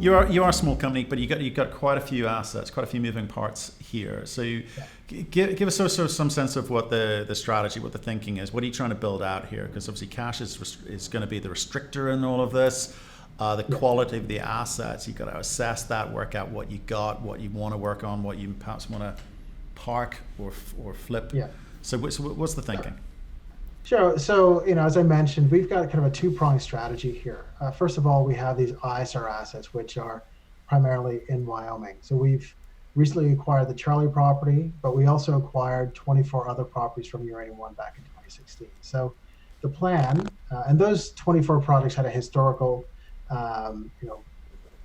you are a small company, but you've got quite a few assets, quite a few moving parts here. So give us sort of some sense of what the strategy, what the thinking is. What are you trying to build out here? Because obviously cash is going to be the restrictor in all of this. The quality of the assets, you've got to assess that, work out what you got, what you want to work on, what you perhaps want to park or flip. Yeah. So what's the thinking? Sure. So, as I mentioned, we've got kind of a two-pronged strategy here. First of all, we have these ISR assets, which are primarily in Wyoming. So we've recently acquired the Charlie property, but we also acquired 24 other properties from Uranium One back in 2016. So the plan, and those 24 projects had a historical,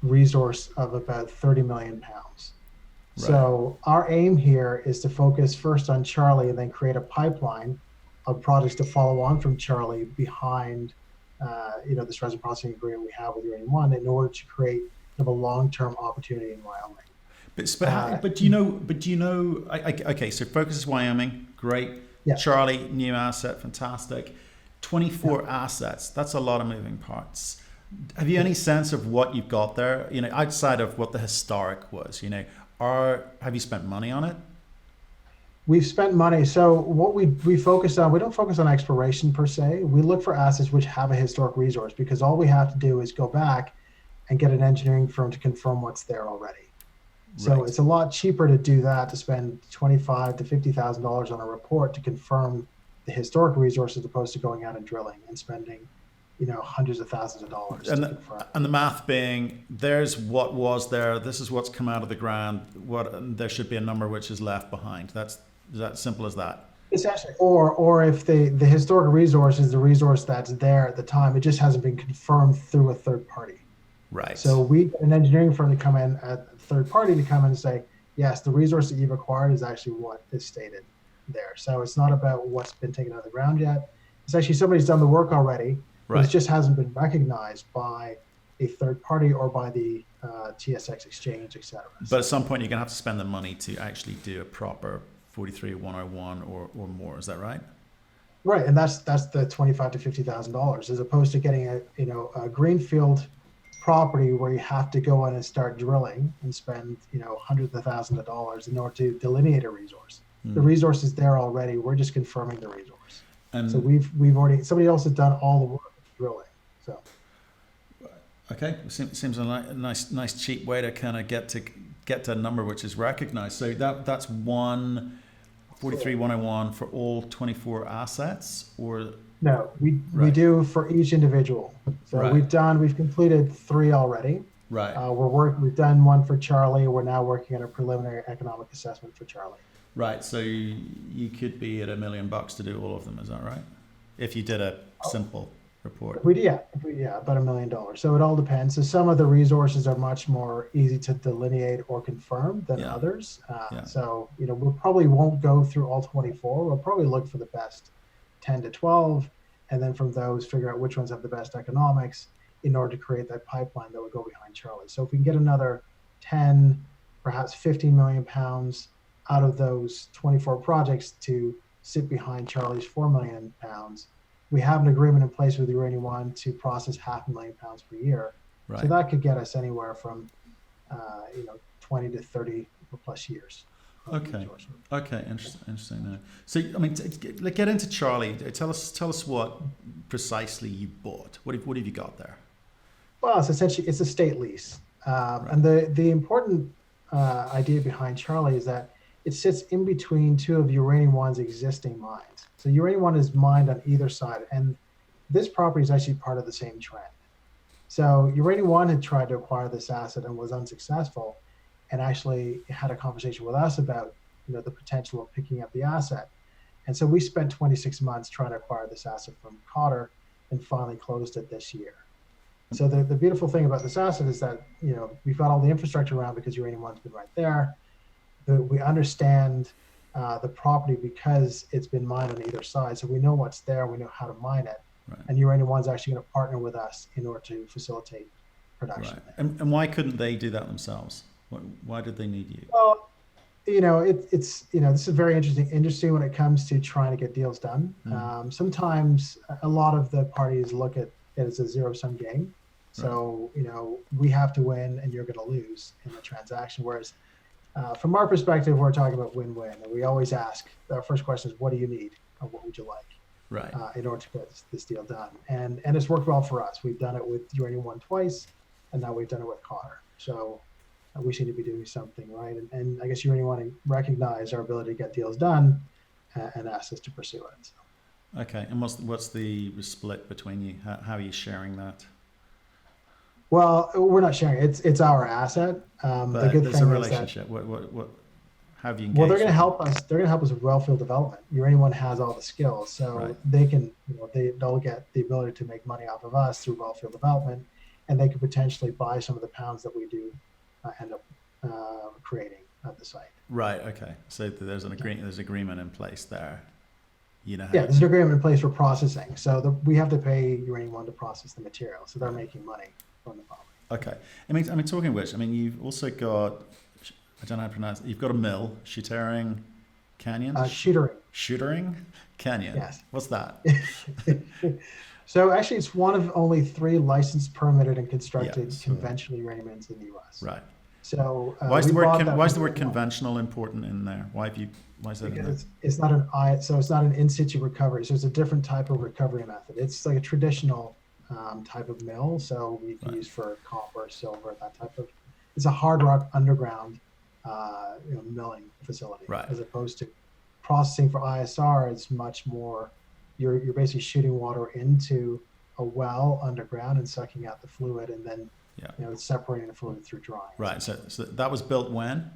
resource of about 30 million pounds. Right. So our aim here is to focus first on Charlie and then create a pipeline of projects to follow on from Charlie behind, this resin processing agreement we have with Uranium One in order to create kind of a long-term opportunity in Wyoming. But do you know? Okay, so focus is Wyoming, great. Yeah. Charlie, new asset, fantastic. 24 assets. That's a lot of moving parts. Have you any sense of what you've got there? Outside of what the historic was. Have you spent money on it? We've spent money. So what we focus on, we don't focus on exploration per se. We look for assets which have a historic resource, because all we have to do is go back and get an engineering firm to confirm what's there already. So It's a lot cheaper to do that, to spend $25,000 to $50,000 on a report to confirm the historic resource, as opposed to going out and drilling and spending, hundreds of thousands of dollars. And the math being, there's what was there, this is what's come out of the ground, there should be a number which is left behind. Is that simple as that? Essentially, or if the historic resource is the resource that's there at the time, it just hasn't been confirmed through a third party. Right. So we get an engineering firm to come in, a third party to come in and say, yes, the resource that you've acquired is actually what is stated there. So it's not about what's been taken out of the ground yet. It's actually somebody's done the work already. Right. It just hasn't been recognized by a third party or by the TSX exchange, et cetera. But at some point, you're going to have to spend the money to actually do a proper 43-101 or more. Is that right? Right, and that's the $25,000 to $50,000, as opposed to getting a greenfield property where you have to go in and start drilling and spend hundreds of thousands of dollars in order to delineate a resource. The resource is there already. We're just confirming the resource. And so we've already, somebody else has done all the work of drilling. So okay, seems a nice cheap way to kind of get to a number which is recognized. So that's 43-101 for all 24 assets, or no? We do for each individual. So we've completed 3 already. Right. We've done one for Charlie. We're now working on a preliminary economic assessment for Charlie. Right. So you could be at $1 million to do all of them. Is that right? If you did a simple report. About $1 million. So it all depends. So some of the resources are much more easy to delineate or confirm than others. So we probably won't go through all 24. We'll probably look for the best 10 to 12, and then from those figure out which ones have the best economics in order to create that pipeline that would go behind Charlie. So if we can get another 10, perhaps 15 million pounds out of those 24 projects to sit behind Charlie's 4 million pounds, we have an agreement in place with Uranium One to process 500,000 pounds per year. Right. So that could get us anywhere from 20 to 30 plus years. Okay. Interesting. Now. So get into Charlie. Tell us what precisely you bought. What have you got there? Well, it's a state lease, and the important idea behind Charlie is that it sits in between 2 of Uranium One's existing mines. So Uranium One is mined on either side, and this property is actually part of the same trend. So Uranium One had tried to acquire this asset and was unsuccessful, and actually had a conversation with us about the potential of picking up the asset. And so we spent 26 months trying to acquire this asset from Cotter and finally closed it this year. So the beautiful thing about this asset is that we've got all the infrastructure around because Uranium One's been right there. We understand the property because it's been mined on either side, so we know what's there, we know how to mine it. Right. And Uranium One's actually going to partner with us in order to facilitate production. Right. And why couldn't they do that themselves? Why did they need you? Well, this is very interesting when it comes to trying to get deals done. Sometimes a lot of the parties look at it as a zero-sum game. So, we have to win and you're going to lose in the transaction. Whereas from our perspective, we're talking about win-win. And we always ask, our first question is, what do you need? Or what would you like? Right. In order to get this deal done. And it's worked well for us. We've done it with Uranium One twice, and now we've done it with Cotter. So we seem to be doing something right. And I guess Uranium One recognize our ability to get deals done and asked us to pursue it. So. Okay. And what's the split between you? How are you sharing that? Well, we're not sharing. It's our asset. But the good there's thing a is relationship. that, What have you engaged? Well, they're going to help us. They're going to help us with wellfield development. Uranium One has all the skills, so they can, they'll get the ability to make money off of us through wellfield development, and they could potentially buy some of the pounds that we do end up creating at the site. Right. Okay. So there's an agreement. There's agreement in place there. Yeah, there's an agreement in place for processing. So we have to pay Uranium One to process the material, so they're making money from the property. Okay. I mean, talking of which, you've also got, I don't know how to pronounce it. You've got a mill, Shootering Canyon? Shootering Canyon. Yes. What's that? So actually, it's one of only 3 licensed, permitted, and constructed conventional uranium mines in the U.S. Right. So why is the word conventional important in there? Why is that in there? It's not it's not an in situ recovery. So it's a different type of recovery method. It's like a traditional type of mill. So we can use for copper, silver, that type of. It's a hard rock underground milling facility, as opposed to processing for ISR. It's much more. You're basically shooting water into a well underground and sucking out the fluid, and then it's separating the fluid through drying. Right. So that was built when?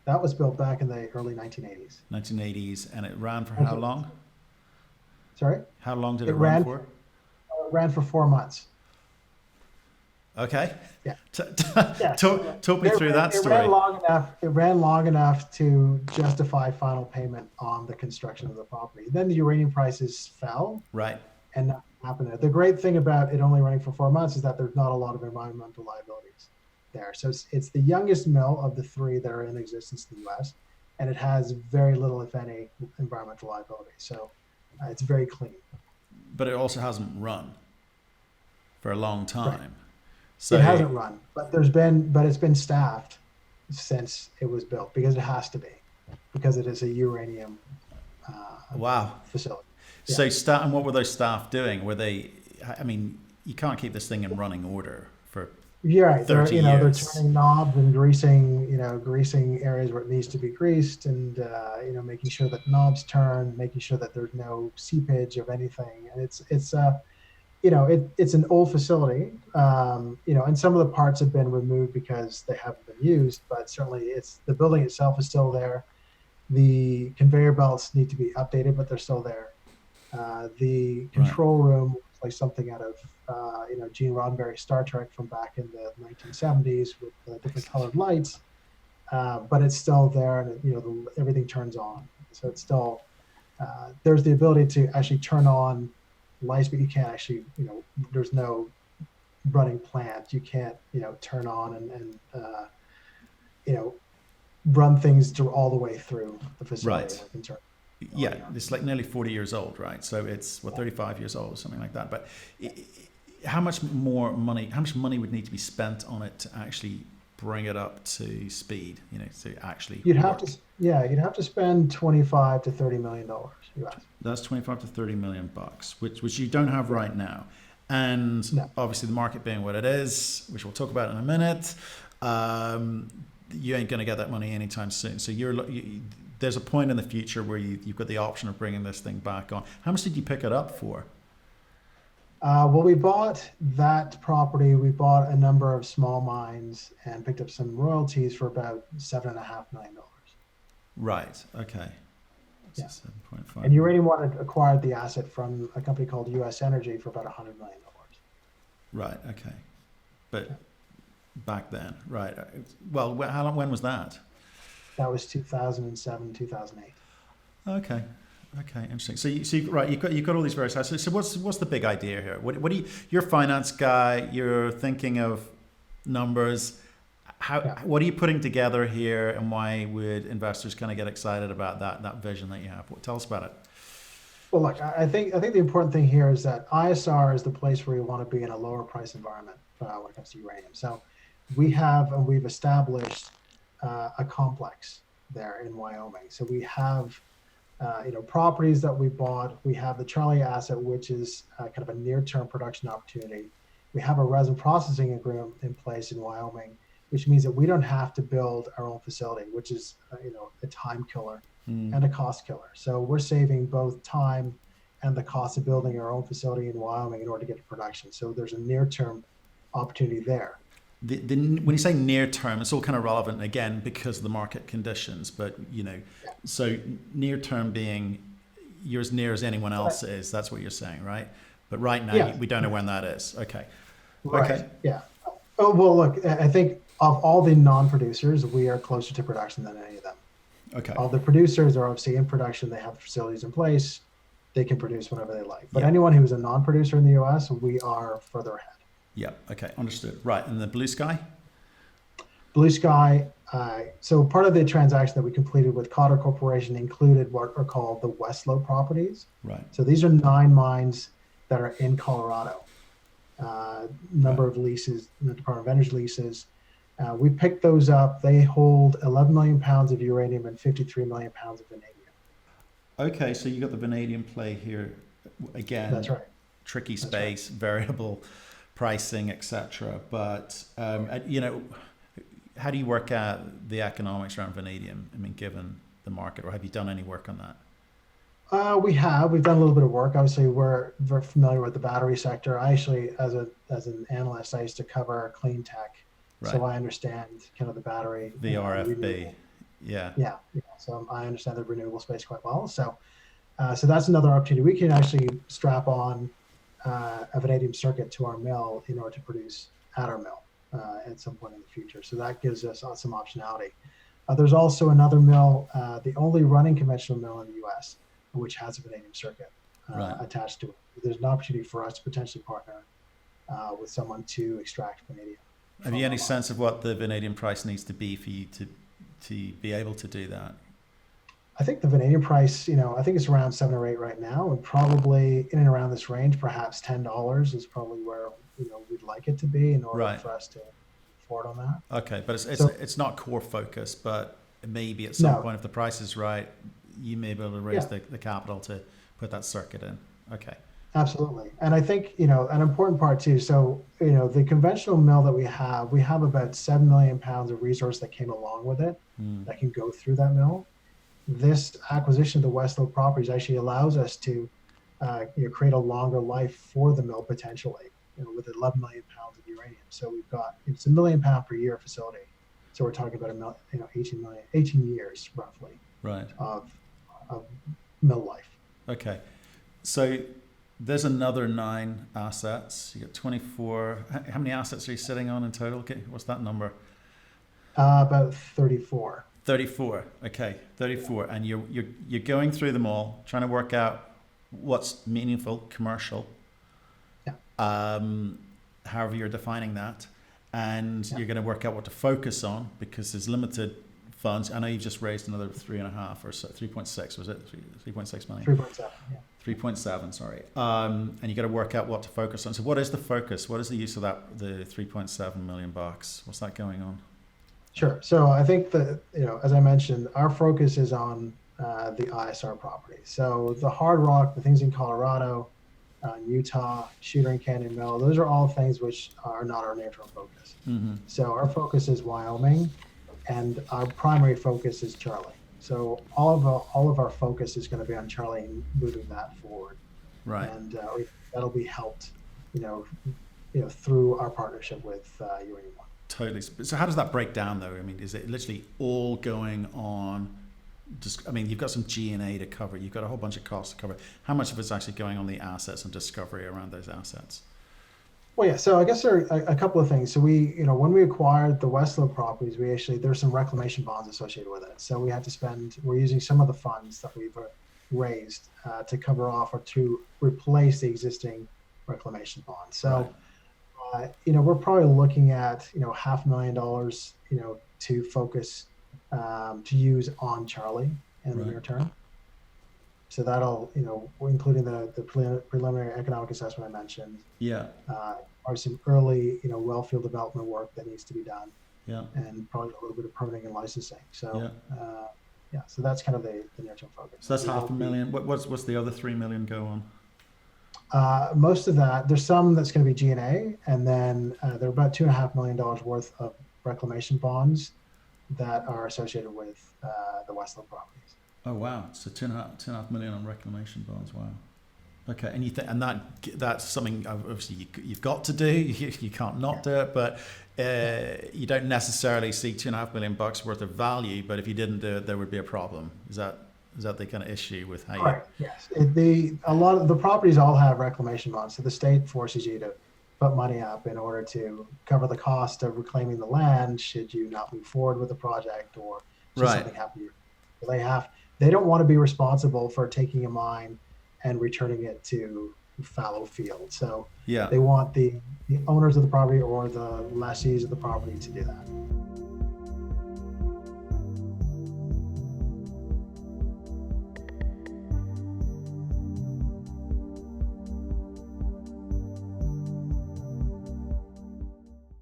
That was built back in the early 1980s. 1980s, and it ran for how long? Sorry? How long did it run for? It ran for 4 months. Okay. Yeah. Talk me through that story. It ran long enough to justify final payment on the construction of the property. Then the uranium prices fell. Right. And nothing happened there. The great thing about it only running for 4 months is that there's not a lot of environmental liabilities there. So it's the youngest mill of the 3 that are in existence in the U.S., and it has very little, if any, environmental liability. So it's very clean. But it also hasn't run for a long time. Right. So it hasn't run, but it's been staffed since it was built, because it has to be, because it is a uranium facility. Yeah. So and what were those staff doing? Were they? You can't keep this thing in running order for 30 years. They're turning knobs and greasing areas where it needs to be greased, and making sure that knobs turn, making sure that there's no seepage of anything, and it's an old facility, and some of the parts have been removed because they haven't been used, but certainly the building itself is still there. The conveyor belts need to be updated, but they're still there. The control room, like something out of, Gene Roddenberry's Star Trek from back in the 1970s with different colored lights, but it's still there, and everything turns on. So it's still, there's the ability to actually turn on lights, but you can't actually, there's no running plant. You can't, turn on and run things all the way through the facility. Right. Yeah, it's like nearly 40 years old, right? So it's 35 years old or something like that. But how much money would need to be spent on it to actually bring it up to speed? To actually. You'd have to spend $25 to $30 million US. That's 25 to 30 million bucks, which you don't have right now. And obviously the market being what it is, which we'll talk about in a minute, you ain't going to get that money anytime soon. So there's a point in the future where you've got the option of bringing this thing back on. How much did you pick it up for? Well, we bought that property. We bought a number of small mines and picked up some royalties for about $7.5 million. Right. Okay. Yeah. 7.5. And Uranium One acquired the asset from a company called US Energy for about $100 million. Right. Okay. But back then, right? Well, when was that? That was 2007, 2008. Okay. Interesting. So you've got all these various assets. So what's the big idea here? What do you're a finance guy? You're thinking of numbers. What are you putting together here, and why would investors kind of get excited about that vision that you have? Tell us about it. Well, look, I think the important thing here is that ISR is the place where you want to be in a lower price environment when it comes to uranium. So we've established a complex there in Wyoming. So we have properties that we bought. We have the Charlie asset, which is kind of a near-term production opportunity. We have a resin processing agreement in place in Wyoming, which means that we don't have to build our own facility, which is a time killer and a cost killer. So we're saving both time and the cost of building our own facility in Wyoming in order to get to production. So there's a near-term opportunity there. When you say near term, it's all kind of relevant again because of the market conditions. But so near term being you're as near as anyone else is. That's what you're saying, right? But right now we don't know when that is. Okay. Right. Okay. Yeah. Oh well, look, I think of all the non-producers, we are closer to production than any of them. Okay. All the producers are obviously in production. They have facilities in place. They can produce whenever they like. But anyone who's a non-producer in the U.S., we are further ahead. Yeah. Okay. Understood. Right. And the blue sky? Blue sky. So part of the transaction that we completed with Cotter Corporation included what are called the Westlow properties. Right. So these are 9 mines that are in Colorado. Number of leases, the Department of Energy leases. We picked those up. They hold 11 million pounds of uranium and 53 million pounds of vanadium. Okay, so you got the vanadium play here again. That's right. Tricky space, variable pricing, etc. But how do you work out the economics around vanadium? I mean, given the market, or have you done any work on that? We've done a little bit of work. Obviously, we're very familiar with the battery sector. I actually, as an analyst, I used to cover clean tech, so I understand kind of the battery. VRFB, yeah. So I understand the renewable space quite well. So that's another opportunity. We can actually strap on a vanadium circuit to our mill in order to produce at our mill at some point in the future. So that gives us some optionality. There's also another mill, the only running conventional mill in the U.S., which has a vanadium circuit attached to it. There's an opportunity for us to potentially partner with someone to extract vanadium. Have you any sense of what the vanadium price needs to be for you to be able to do that? I think the vanadium price, I think it's around 7 or 8 right now, and probably in and around this range, perhaps $10 is probably where we'd like it to be in order for us to afford on that. Okay, but it's not core focus, but maybe at some point if the price is right, you may be able to raise the capital to put that circuit in. Okay. Absolutely. And I think, an important part too, so, the conventional mill that we have about 7 million pounds of resource that came along with it that can go through that mill. This acquisition of the Westlow properties actually allows us to create a longer life for the mill potentially, with 11 million pounds of uranium. So it's a 1 million pound per year facility. So we're talking about 18 years roughly of mill life. Okay. So there's another 9 assets. You got 24. How many assets are you sitting on in total? Okay, what's that number? About 34. 34. Okay, 34. And you're going through them all, trying to work out what's meaningful, commercial. Yeah. However you're defining that, and you're going to work out what to focus on because there's limited funds. I know you've just raised another 3.5 or so, 3.6 was it? 3.6 million. 3.7. Yeah. 3.7, sorry. And you got to work out what to focus on. So what is the focus? What is the use of that, the 3.7 million bucks? What's that going on? Sure. So I think that, as I mentioned, our focus is on the ISR property. So the hard rock, the things in Colorado, Utah, Shooter and Canyon Mill, those are all things which are not our near-term focus. Mm-hmm. So our focus is Wyoming, and our primary focus is Charlie. So all of our focus is going to be on Charlie and moving that forward. Right. And that'll be helped, through our partnership with Uranium. Totally. So how does that break down, though? I mean, is it literally all going on? You've got some G&A to cover. You've got a whole bunch of costs to cover. How much of it's actually going on the assets and discovery around those assets? Well, yeah. So I guess there are a couple of things. So when we acquired the Westlow properties, there's some reclamation bonds associated with it. So we're using some of the funds that we've raised to cover off or to replace the existing reclamation bonds. So, we're probably looking at, $500,000, to focus, to use on Charlie in the near term. So that'll, including the preliminary economic assessment I mentioned, Yeah. are some early, well field development work that needs to be done, Yeah. and probably a little bit of permitting and licensing. So, Yeah. so that's kind of the near-term focus. So that's $500,000. What's the other $3 million go on? Most of that, there's some that's going to be G&A, and then there are about $2.5 million worth of reclamation bonds that are associated with the Westland properties. Oh wow! So $2.5 million on reclamation bonds. Wow. Okay, and and that's something obviously you've got to do. You can't not do it, but you don't necessarily see $2.5 million worth of value. But if you didn't do it, there would be a problem. Is that the kind of issue with how? Right. Yes. A lot of the properties all have reclamation bonds, so the state forces you to put money up in order to cover the cost of reclaiming the land should you not move forward with the project or should something happen. They don't want to be responsible for taking a mine and returning it to fallow field. So they want the owners of the property or the lessees of the property to do that.